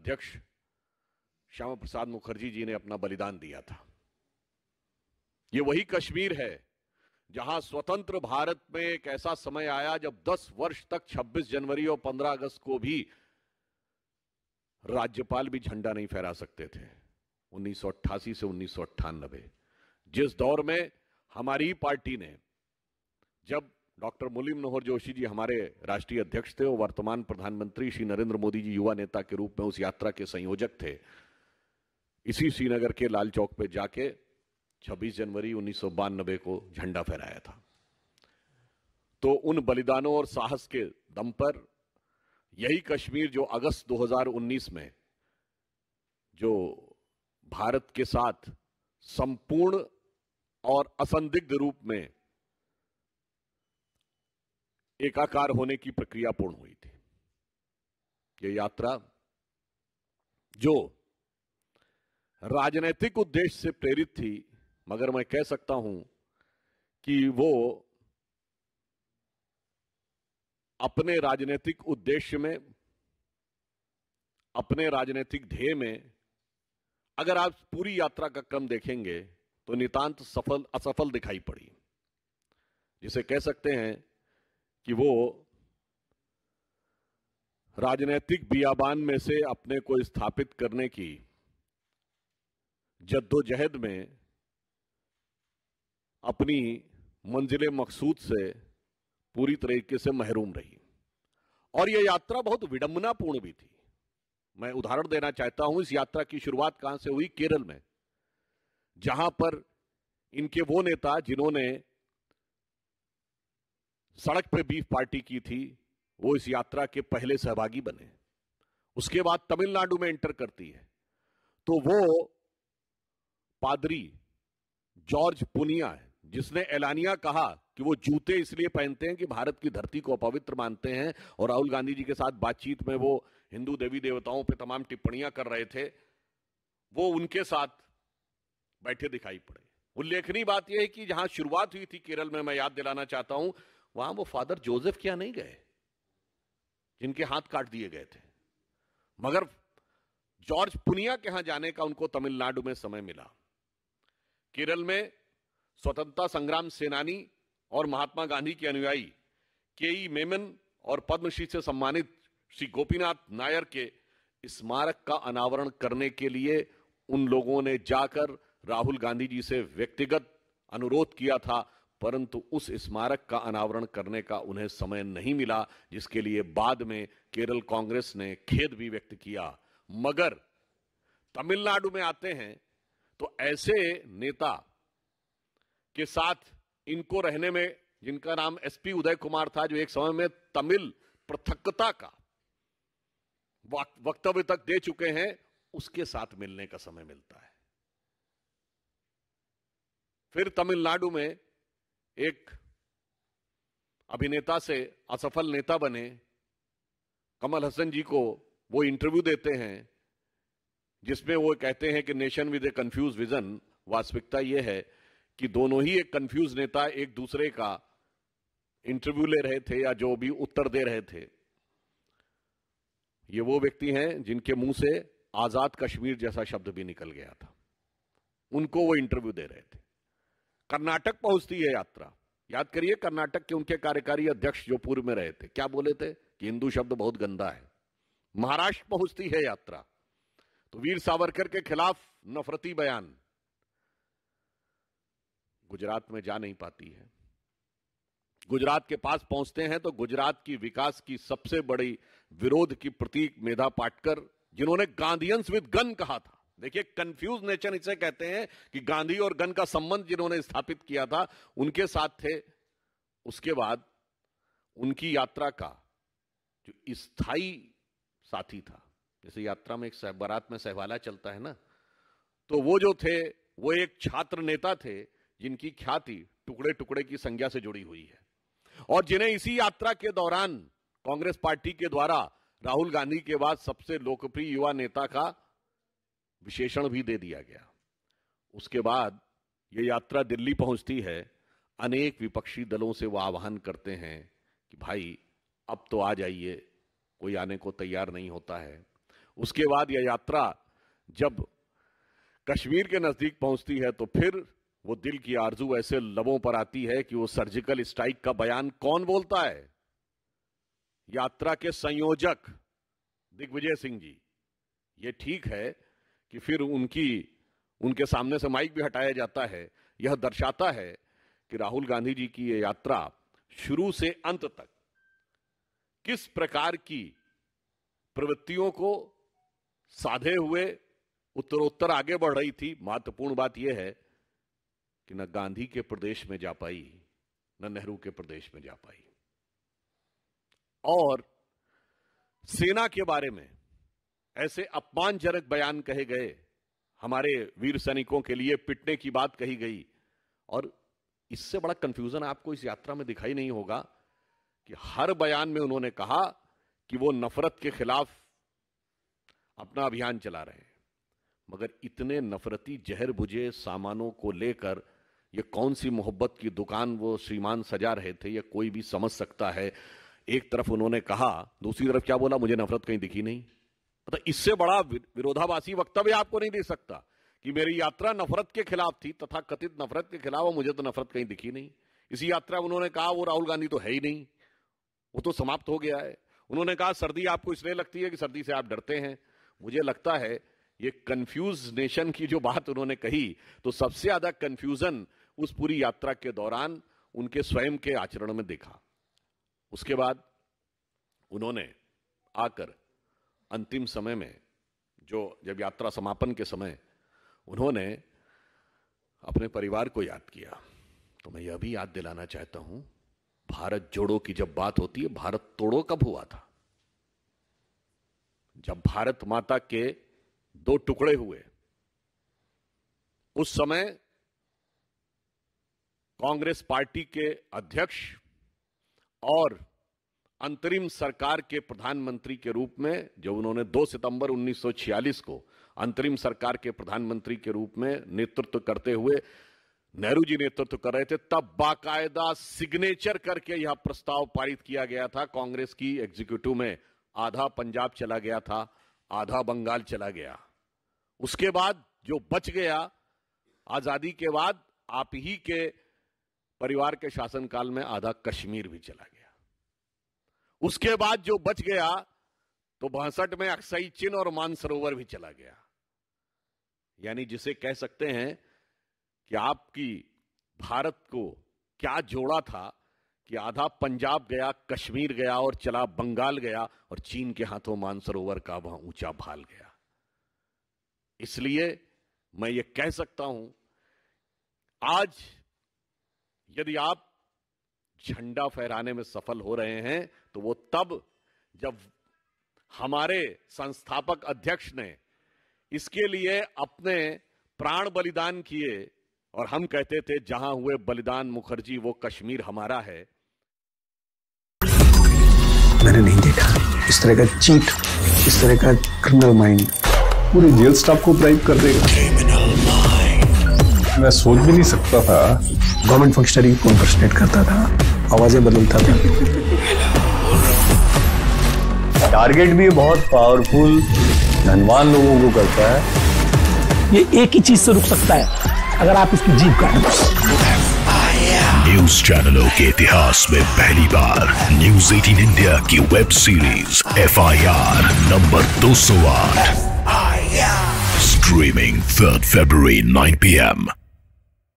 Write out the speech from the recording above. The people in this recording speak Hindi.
अध्यक्ष श्यामा प्रसाद मुखर्जी जी ने अपना बलिदान दिया था। ये वही कश्मीर है जहां स्वतंत्र भारत में एक ऐसा समय आया जब 10 वर्ष तक 26 जनवरी और 15 अगस्त को भी राज्यपाल भी झंडा नहीं फहरा सकते थे। 1988 से 1998 जिस दौर में हमारी पार्टी ने, जब डॉक्टर मुरली मनोहर जोशी जी हमारे राष्ट्रीय अध्यक्ष थे और वर्तमान प्रधानमंत्री श्री नरेंद्र मोदी जी युवा नेता के रूप में उस यात्रा के संयोजक थे, इसी श्रीनगर के लाल चौक पे जाके 26 जनवरी 1992 को झंडा फहराया था। तो उन बलिदानों और साहस के दम पर यही कश्मीर जो अगस्त 2019 में जो भारत के साथ संपूर्ण और असंदिग्ध रूप में एकाकार होने की प्रक्रिया पूर्ण हुई थी, ये यात्रा जो राजनीतिक उद्देश्य से प्रेरित थी, मगर मैं कह सकता हूं कि वो अपने राजनीतिक उद्देश्य में, अपने राजनीतिक ध्येय में, अगर आप पूरी यात्रा का क्रम देखेंगे तो नितांत असफल दिखाई पड़ी। जिसे कह सकते हैं कि वो राजनीतिक बियाबान में से अपने को स्थापित करने की जद्दोजहद में अपनी मंजिल मकसूद से पूरी तरीके से महरूम रही। और यह यात्रा बहुत विडंबनापूर्ण भी थी। मैं उदाहरण देना चाहता हूं, इस यात्रा की शुरुआत कहां से हुई? केरल में, जहां पर इनके वो नेता जिन्होंने सड़क पे बीफ पार्टी की थी, वो इस यात्रा के पहले सहभागी बने। उसके बाद तमिलनाडु में एंटर करती है तो वो पादरी जॉर्ज पुनिया है जिसने एलानिया कहा कि वो जूते इसलिए पहनते हैं कि भारत की धरती को अपवित्र मानते हैं, और राहुल गांधी जी के साथ बातचीत में वो हिंदू देवी देवताओं पे तमाम टिप्पणियां कर रहे थे, वो उनके साथ बैठे दिखाई पड़े। उल्लेखनीय बात यह है कि जहां शुरुआत हुई थी केरल में, मैं याद दिलाना चाहता हूं, वहां वो फादर जोसेफ क्या नहीं गए जिनके हाथ काट दिए गए थे, मगर जॉर्ज पुनिया के यहां जाने का उनको तमिलनाडु में समय मिला। केरल में स्वतंत्रता संग्राम सेनानी और महात्मा गांधी के अनुयायी के.ई. मेनन और पद्मश्री से सम्मानित श्री गोपीनाथ नायर के स्मारक का अनावरण करने के लिए उन लोगों ने जाकर राहुल गांधी जी से व्यक्तिगत अनुरोध किया था, परंतु उस स्मारक का अनावरण करने का उन्हें समय नहीं मिला, जिसके लिए बाद में केरल कांग्रेस ने खेद भी व्यक्त किया। मगर तमिलनाडु में आते हैं तो ऐसे नेता के साथ इनको रहने में, जिनका नाम एसपी उदय कुमार था, जो एक समय में तमिल पृथकता का वक्तव्य तक दे चुके हैं, उसके साथ मिलने का समय मिलता है। फिर तमिलनाडु में एक अभिनेता से असफल नेता बने कमल हसन जी को वो इंटरव्यू देते हैं जिसमें वो कहते हैं कि nation with A confuse vision. वास्तविकता यह है कि दोनों ही एक कंफ्यूज नेता एक दूसरे का इंटरव्यू ले रहे थे या जो भी उत्तर दे रहे थे। ये वो व्यक्ति हैं जिनके मुंह से आजाद कश्मीर जैसा शब्द भी निकल गया था, उनको वो इंटरव्यू दे रहे थे। कर्नाटक पहुंचती है यात्रा। याद करिए, कर्नाटक के उनके कार्यकारी अध्यक्ष जो पूर्व में रहे थे, क्या बोले थे कि हिंदू शब्द बहुत गंदा है। महाराष्ट्र पहुंचती है यात्रा तो वीर सावरकर के खिलाफ नफरती बयान। गुजरात में जा नहीं पाती है। गुजरात के पास पहुंचते हैं तो गुजरात की विकास की सबसे बड़ी विरोध की प्रतीक मेधा पाटकर, जिन्होंने गांधीयंस विद गन कहा था। देखिए, कंफ्यूज नेशन इसे कहते हैं कि गांधी और गन का संबंध जिन्होंने स्थापित किया था उनके साथ थे। उसके बाद उनकी यात्रा का जो स्थायी साथी था, जैसे यात्रा में एक बारात में सहवाला चलता है ना, तो वो जो थे वो एक छात्र नेता थे जिनकी ख्याति टुकड़े टुकड़े की संज्ञा से जुड़ी हुई है, और जिन्हें इसी यात्रा के दौरान कांग्रेस पार्टी के द्वारा राहुल गांधी के बाद सबसे लोकप्रिय युवा नेता का विशेषण भी दे दिया गया। उसके बाद यह यात्रा दिल्ली पहुंचती है। अनेक विपक्षी दलों से वो आह्वान करते हैं कि भाई अब तो आ जाइए, कोई आने को तैयार नहीं होता है। उसके बाद यह यात्रा जब कश्मीर के नजदीक पहुंचती है तो फिर वो दिल की आरजू ऐसे लबों पर आती है कि वो सर्जिकल स्ट्राइक का बयान कौन बोलता है? यात्रा के संयोजक दिग्विजय सिंह जी। ये ठीक है कि फिर उनके सामने से माइक भी हटाया जाता है। यह दर्शाता है कि राहुल गांधी जी की ये यात्रा शुरू से अंत तक किस प्रकार की प्रवृत्तियों को साधे हुए उत्तरोत्तर आगे बढ़ रही थी। महत्वपूर्ण बात यह है कि न गांधी के प्रदेश में जा पाई, न नेहरू के प्रदेश में जा पाई। और सेना के बारे में ऐसे अपमानजनक बयान कहे गए, हमारे वीर सैनिकों के लिए पिटने की बात कही गई। और इससे बड़ा कंफ्यूजन आपको इस यात्रा में दिखाई नहीं होगा कि हर बयान में उन्होंने कहा कि वो नफरत के खिलाफ अपना अभियान चला रहे हैं, मगर इतने नफरती जहर बुझे सामानों को लेकर ये कौन सी मोहब्बत की दुकान वो श्रीमान सजा रहे थे, ये कोई भी समझ सकता है। एक तरफ उन्होंने कहा, दूसरी तरफ क्या बोला, मुझे नफरत कहीं दिखी नहीं। मतलब इससे बड़ा विरोधाभासी वक्तव्य आपको नहीं दे सकता कि मेरी यात्रा नफरत के खिलाफ थी, तथा कथित नफरत के खिलाफ, और मुझे तो नफरत कहीं दिखी नहीं। इसी यात्रा में उन्होंने कहा वो राहुल गांधी तो है ही नहीं, वो तो समाप्त हो गया है। उन्होंने कहा सर्दी आपको इसलिए लगती है कि सर्दी से आप डरते हैं। मुझे लगता है ये कंफ्यूज नेशन की जो बात उन्होंने कही, तो सबसे ज्यादा कंफ्यूजन उस पूरी यात्रा के दौरान उनके स्वयं के आचरण में देखा। उसके बाद उन्होंने आकर अंतिम समय में, जब यात्रा समापन के समय उन्होंने अपने परिवार को याद किया, तो मैं यह भी याद दिलाना चाहता हूं, भारत जोड़ो की जब बात होती है, भारत तोड़ो कब हुआ था? जब भारत माता के 2 टुकड़े हुए, उस समय कांग्रेस पार्टी के अध्यक्ष और अंतरिम सरकार के प्रधानमंत्री के रूप में, जब उन्होंने 2 सितंबर 1946 को अंतरिम सरकार के प्रधानमंत्री के रूप में नेतृत्व करते हुए नेहरू जी नेतृत्व कर रहे थे, तब बाकायदा सिग्नेचर करके यह प्रस्ताव पारित किया गया था कांग्रेस की एग्जीक्यूटिव में। आधा पंजाब चला गया था, आधा बंगाल चला गया। उसके बाद जो बच गया, आजादी के बाद आप ही के परिवार के शासनकाल में आधा कश्मीर भी चला गया। उसके बाद जो बच गया तो 62 में अक्साई चिन और मानसरोवर भी चला गया। यानी जिसे कह सकते हैं कि आपकी भारत को क्या जोड़ा था कि आधा पंजाब गया, कश्मीर गया और चला बंगाल गया, और चीन के हाथों मानसरोवर का वहां ऊंचा भाल गया। इसलिए मैं ये कह सकता हूं, आज यदि आप झंडा फहराने में सफल हो रहे हैं तो वो तब जब हमारे संस्थापक अध्यक्ष ने इसके लिए अपने प्राण बलिदान किए, और हम कहते थे जहां हुए बलिदान मुखर्जी वो कश्मीर हमारा है। मैंने नहीं देखा इस तरह का चीट, इस तरह का क्रिमिनल माइंड पूरे जेल स्टाफ को ब्राइब कर देगा। मैं सोच भी नहीं सकता था। गवर्नमेंट फंक्शनरी को इम्पर्सनेट करता था, आवाजें बदलता था। टारगेट भी बहुत पावरफुल धनवान लोगों को करता है। ये एक ही चीज से रुक सकता है, अगर आप इसकी जीभ काट दो। न्यूज चैनलों के इतिहास में पहली बार न्यूज 18 इंडिया की web series FIR number 208 streaming 3rd February 9 PM